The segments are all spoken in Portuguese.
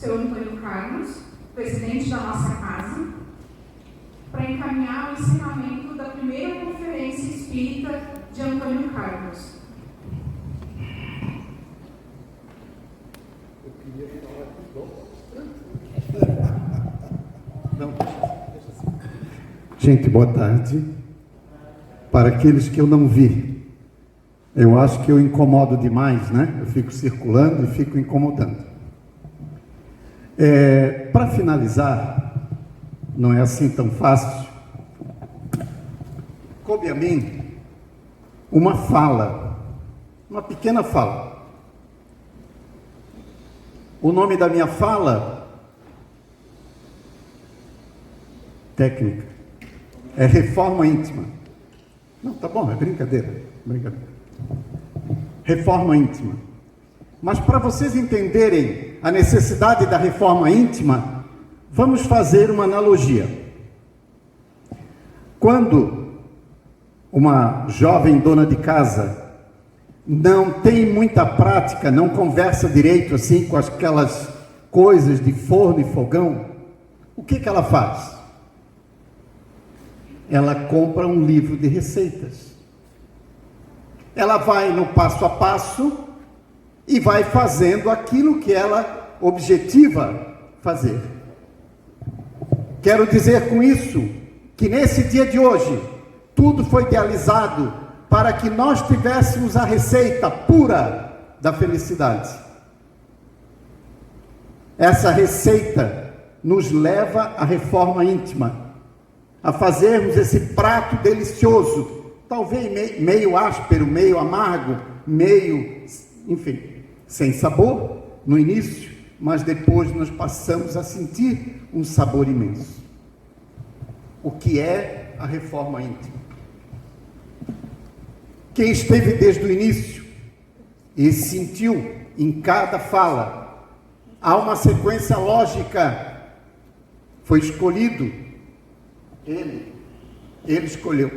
seu Antônio Carlos, presidente da nossa casa, para encaminhar o ensinamento da primeira conferência espírita de Antônio Carlos. Eu queria falar aqui. Não. Gente, boa tarde. Para aqueles que eu não vi, eu acho que eu incomodo demais, né? Eu fico circulando e fico incomodando. Para finalizar, não é assim tão fácil. Coube a mim uma fala, uma pequena fala. O nome da minha fala, técnica, é reforma íntima. Não, tá bom, é brincadeira. Reforma íntima. Mas para vocês entenderem a necessidade da reforma íntima, vamos fazer uma analogia. Quando uma jovem dona de casa não tem muita prática, não conversa direito assim com aquelas coisas de forno e fogão, o que ela faz? Ela compra um livro de receitas. Ela vai no passo a passo e vai fazendo aquilo que ela objetiva fazer. Quero dizer com isso que nesse dia de hoje, tudo foi idealizado para que nós tivéssemos a receita pura da felicidade. Essa receita nos leva à reforma íntima, a fazermos esse prato delicioso, talvez meio áspero, meio amargo, meio, enfim, sem sabor no início, mas depois nós passamos a sentir um sabor imenso. O que é a reforma íntima? Quem esteve desde o início e sentiu em cada fala, há uma sequência lógica, foi escolhido, ele escolheu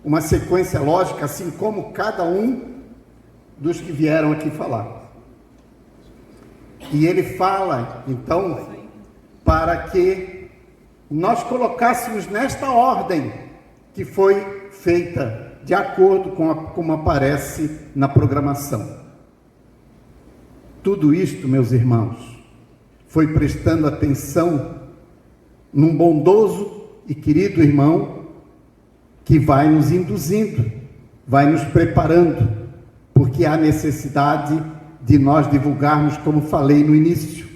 uma sequência lógica, assim como cada um dos que vieram aqui falar. E ele fala, então, para que nós colocássemos nesta ordem que foi feita de acordo com como aparece na programação. Tudo isto, meus irmãos, foi prestando atenção num bondoso e querido irmão que vai nos induzindo, vai nos preparando, porque há necessidade de nós divulgarmos, como falei no início.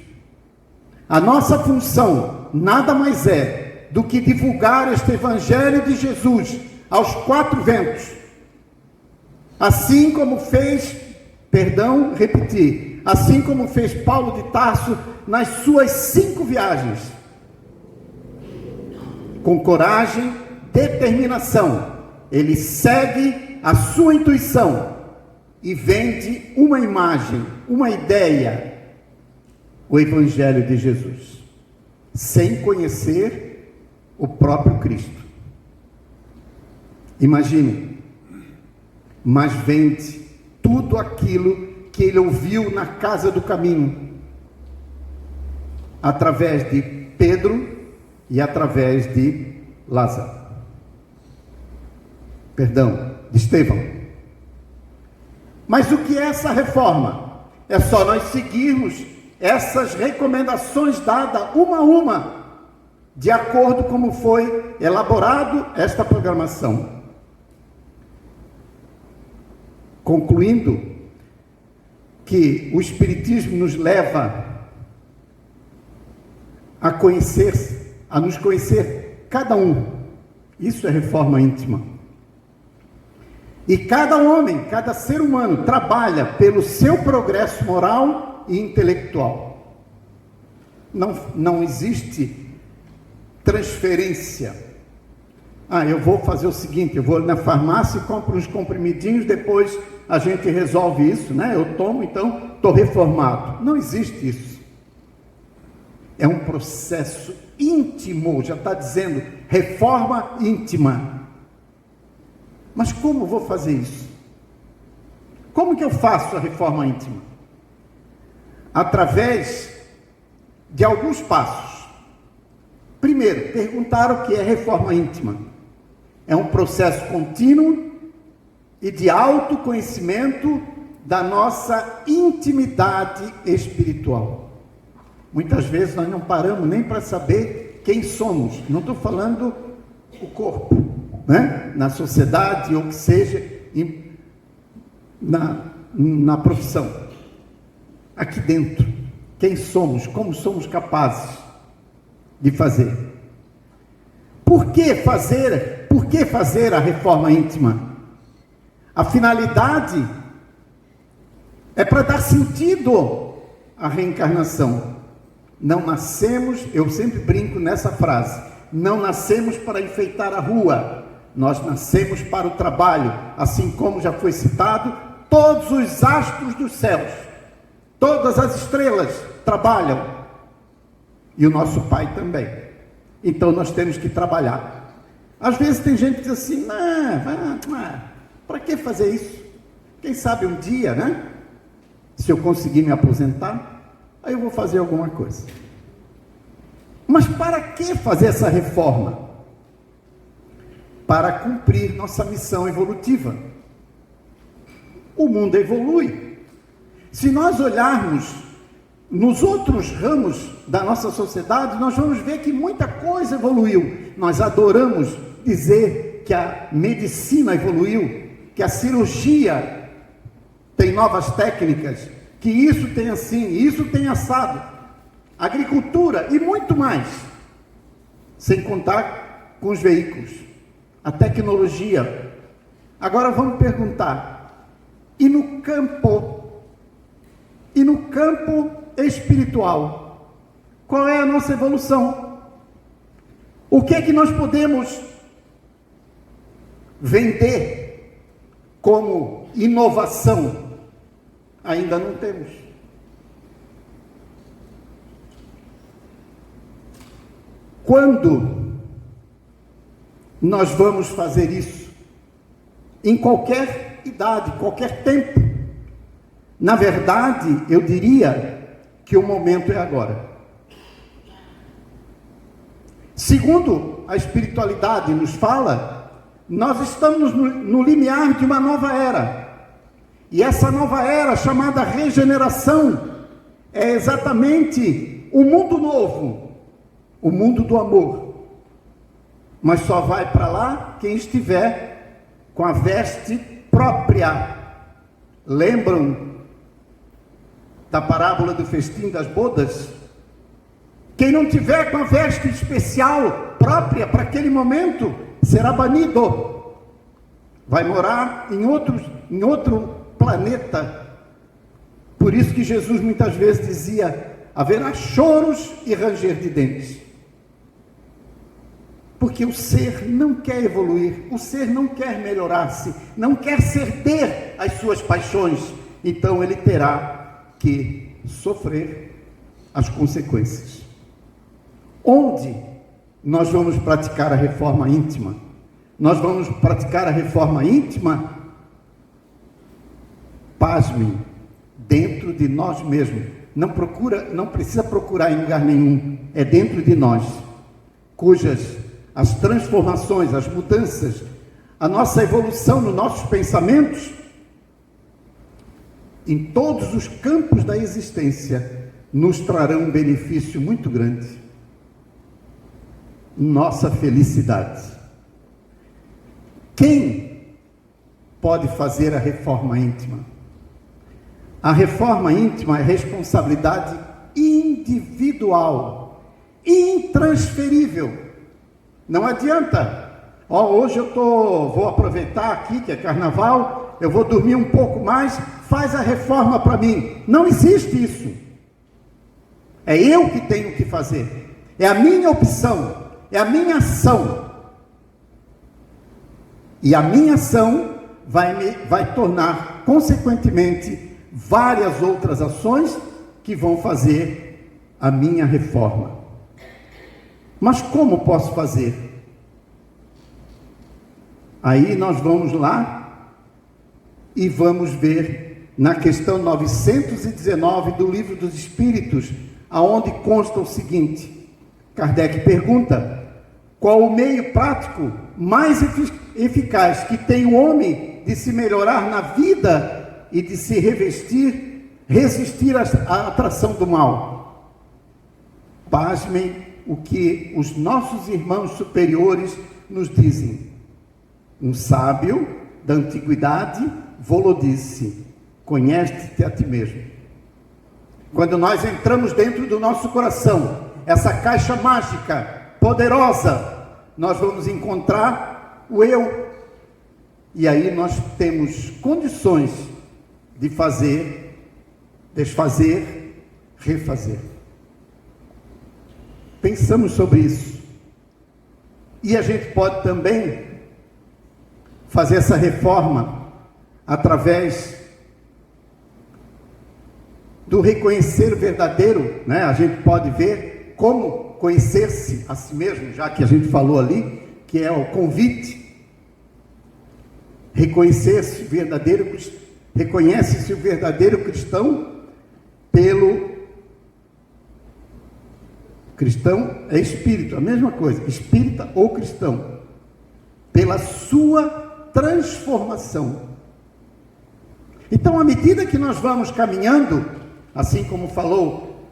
A nossa função nada mais é do que divulgar este Evangelho de Jesus aos quatro ventos, assim como fez, assim como fez Paulo de Tarso nas suas 5 viagens, com coragem, determinação, ele segue a sua intuição e vende uma imagem, uma ideia, o Evangelho de Jesus, sem conhecer o próprio Cristo. Imagine, mas vende tudo aquilo que ele ouviu na casa do caminho, através de Pedro e através de Lázaro. De Estevão. Mas o que é essa reforma? É só nós seguirmos essas recomendações dadas uma a uma, de acordo com como foi elaborado esta programação. Concluindo que o Espiritismo nos leva a nos conhecer cada um. Isso é reforma íntima. E cada homem, cada ser humano trabalha pelo seu progresso moral e intelectual. Não existe transferência. Eu vou fazer o seguinte, eu vou na farmácia e compro uns comprimidinhos, depois a gente resolve isso, né? Eu tomo, então estou reformado. Não existe isso. É um processo íntimo, já está dizendo, reforma íntima. Mas como vou fazer isso? Como que eu faço a reforma íntima? Através de alguns passos. Primeiro, perguntar o que é reforma íntima. É um processo contínuo e de autoconhecimento da nossa intimidade espiritual. Muitas vezes nós não paramos nem para saber quem somos. Não estou falando o corpo, né? Na sociedade ou que seja na profissão. Aqui dentro, quem somos, como somos capazes de fazer. Por que fazer a reforma íntima? A finalidade é para dar sentido à reencarnação. Não nascemos, eu sempre brinco nessa frase, não nascemos para enfeitar a rua, nós nascemos para o trabalho, assim como já foi citado, todos os astros dos céus, todas as estrelas trabalham, e o nosso Pai também. Então nós temos que trabalhar. Às vezes tem gente que diz assim, para que fazer isso? Quem sabe um dia, né? Se eu conseguir me aposentar, aí eu vou fazer alguma coisa. Mas para que fazer essa reforma? Para cumprir nossa missão evolutiva. O mundo evolui. Se nós olharmos nos outros ramos da nossa sociedade, nós vamos ver que muita coisa evoluiu. Nós adoramos dizer que a medicina evoluiu, que a cirurgia tem novas técnicas, que isso tem assim, isso tem assado, agricultura e muito mais, sem contar com os veículos, a tecnologia. Agora vamos perguntar, e no campo espiritual, qual é a nossa evolução? O que é que nós podemos vender como inovação? Ainda não temos. Quando nós vamos fazer isso? Em qualquer idade, qualquer tempo. Na verdade, eu diria que o momento é agora. Segundo a espiritualidade nos fala, nós estamos no limiar de uma nova era. E essa nova era, chamada regeneração, é exatamente o mundo novo, o mundo do amor. Mas só vai para lá quem estiver com a veste própria. Lembram da parábola do festim das bodas? Quem não tiver com a veste especial própria para aquele momento, será banido. Vai morar em outro planeta. Por isso que Jesus muitas vezes dizia, haverá choros e ranger de dentes. Porque o ser não quer evoluir, o ser não quer melhorar-se, não quer ceder às suas paixões, então ele terá que sofrer as consequências. Onde nós vamos praticar a reforma íntima? Nós vamos praticar a reforma íntima, pasmem, dentro de nós mesmos. Não precisa procurar em lugar nenhum, é dentro de nós, cujas as transformações, as mudanças, a nossa evolução nos nossos pensamentos, em todos os campos da existência, nos trarão um benefício muito grande. Nossa felicidade. Quem pode fazer a reforma íntima? A reforma íntima é responsabilidade individual, intransferível. Não adianta, hoje eu vou aproveitar aqui que é carnaval, eu vou dormir um pouco mais, faz a reforma para mim. Não existe isso. É eu que tenho que fazer, é a minha opção, é a minha ação. E a minha ação vai tornar, consequentemente, várias outras ações que vão fazer a minha reforma. Mas como posso fazer? Aí nós vamos lá e vamos ver na questão 919 do Livro dos Espíritos aonde consta o seguinte: Kardec pergunta: qual o meio prático mais eficaz que tem o homem de se melhorar na vida e de se resistir à atração do mal? Pasmem o que os nossos irmãos superiores nos dizem. Um sábio da antiguidade vô-lo disse: conhece-te a ti mesmo. Quando nós entramos dentro do nosso coração, essa caixa mágica, poderosa, nós vamos encontrar o eu. E aí nós temos condições de fazer, desfazer, refazer. Pensamos sobre isso. E a gente pode também fazer essa reforma através do reconhecer o verdadeiro, né? A gente pode ver como conhecer-se a si mesmo, já que a gente falou ali, que é o convite. Reconhecer-se o verdadeiro, reconhece-se o verdadeiro cristão pelo cristão é espírito, a mesma coisa, espírita ou cristão, pela sua transformação. Então, à medida que nós vamos caminhando, assim como falou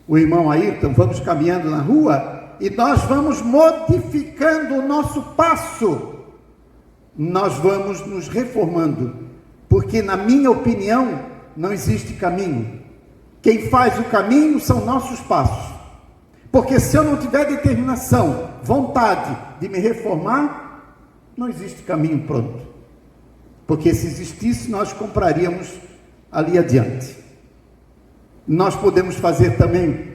o irmão Ayrton, vamos caminhando na rua e nós vamos modificando o nosso passo, nós vamos nos reformando, porque na minha opinião não existe caminho. Quem faz o caminho são nossos passos. Porque se eu não tiver determinação, vontade de me reformar, não existe caminho pronto. Porque se existisse, nós compraríamos ali adiante. Nós podemos fazer também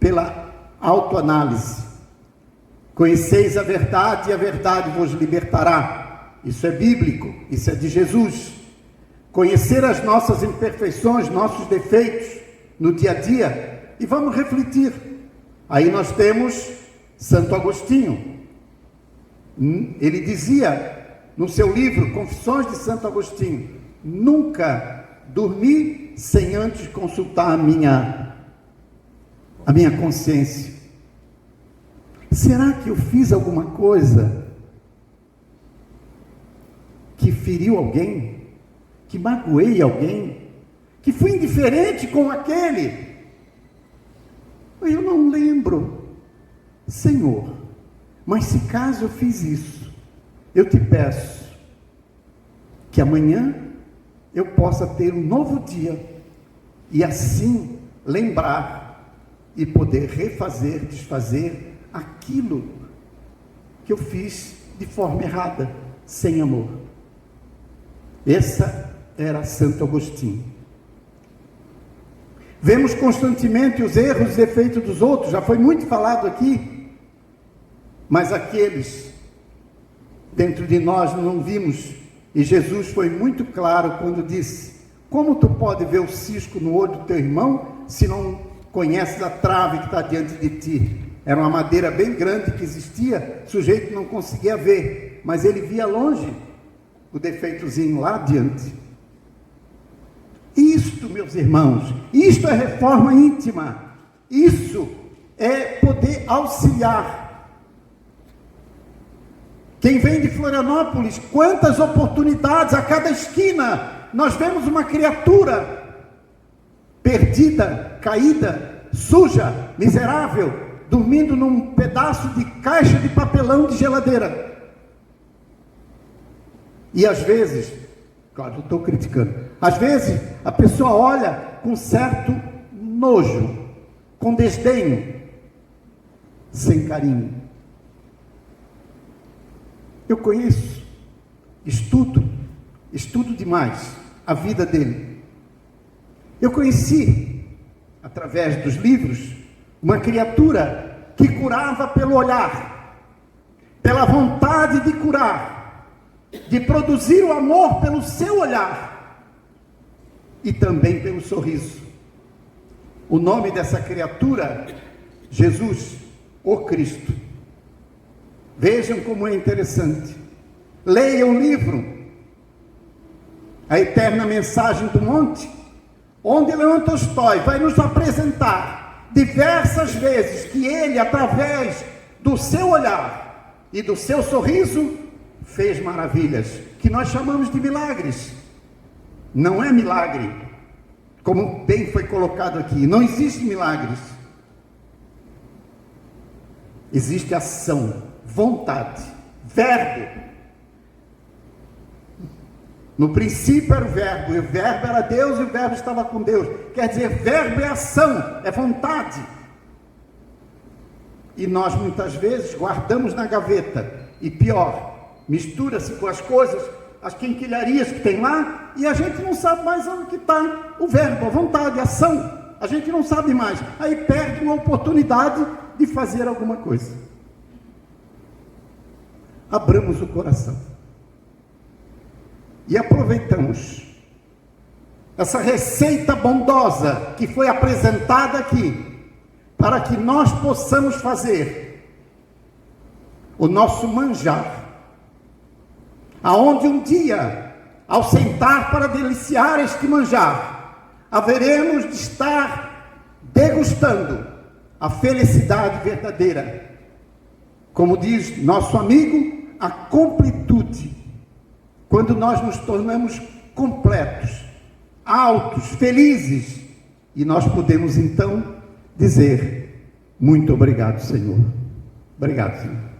pela autoanálise. Conheceis a verdade e a verdade vos libertará. Isso é bíblico, isso é de Jesus. Conhecer as nossas imperfeições, nossos defeitos no dia a dia, e vamos refletir. Aí nós temos Santo Agostinho. Ele dizia no seu livro Confissões de Santo Agostinho: nunca dormi sem antes consultar a minha consciência. Será que eu fiz alguma coisa que feriu alguém, que magoei alguém, que fui indiferente com aquele? Eu não lembro, Senhor, mas se caso eu fiz isso, eu te peço que amanhã eu possa ter um novo dia e assim lembrar e poder refazer, desfazer aquilo que eu fiz de forma errada, sem amor. Essa era Santo Agostinho. Vemos constantemente os erros e defeitos dos outros, já foi muito falado aqui, mas aqueles dentro de nós não vimos, e Jesus foi muito claro quando disse: como tu pode ver o cisco no olho do teu irmão, se não conheces a trave que está diante de ti? Era uma madeira bem grande que existia, o sujeito não conseguia ver, mas ele via longe o defeitozinho lá adiante. Isto, meus irmãos, isto é reforma íntima, isso é poder auxiliar. Quem vem de Florianópolis, quantas oportunidades a cada esquina, nós vemos uma criatura perdida, caída, suja, miserável, dormindo num pedaço de caixa de papelão de geladeira. E às vezes, claro, eu estou criticando, às vezes a pessoa olha com certo nojo, com desdenho, sem carinho. Eu conheço, estudo demais a vida dele. Eu conheci, através dos livros, uma criatura que curava pelo olhar, pela vontade de curar, de produzir o amor pelo seu olhar e também pelo sorriso. O nome dessa criatura, Jesus, o Cristo. Vejam como é interessante. Leiam o livro A Eterna Mensagem do Monte, onde Leon Tolstói vai nos apresentar diversas vezes que ele, através do seu olhar e do seu sorriso, fez maravilhas, que nós chamamos de milagres. Não é milagre, como bem foi colocado aqui, não existe milagres. Existe ação, vontade, verbo. No princípio era o verbo, e o verbo era Deus, e o verbo estava com Deus. Quer dizer, verbo é ação, é vontade. E nós muitas vezes guardamos na gaveta, e pior, mistura-se com as coisas, as quinquilharias que tem lá, e a gente não sabe mais onde que está o verbo, a vontade, a ação. A gente não sabe mais, aí perde uma oportunidade de fazer alguma coisa. Abramos o coração e aproveitamos essa receita bondosa que foi apresentada aqui, para que nós possamos fazer o nosso manjar, aonde um dia, ao sentar para deliciar este manjar, haveremos de estar degustando a felicidade verdadeira, como diz nosso amigo, a completude, quando nós nos tornamos completos, altos, felizes, e nós podemos então dizer: muito obrigado, Senhor. Obrigado, Senhor.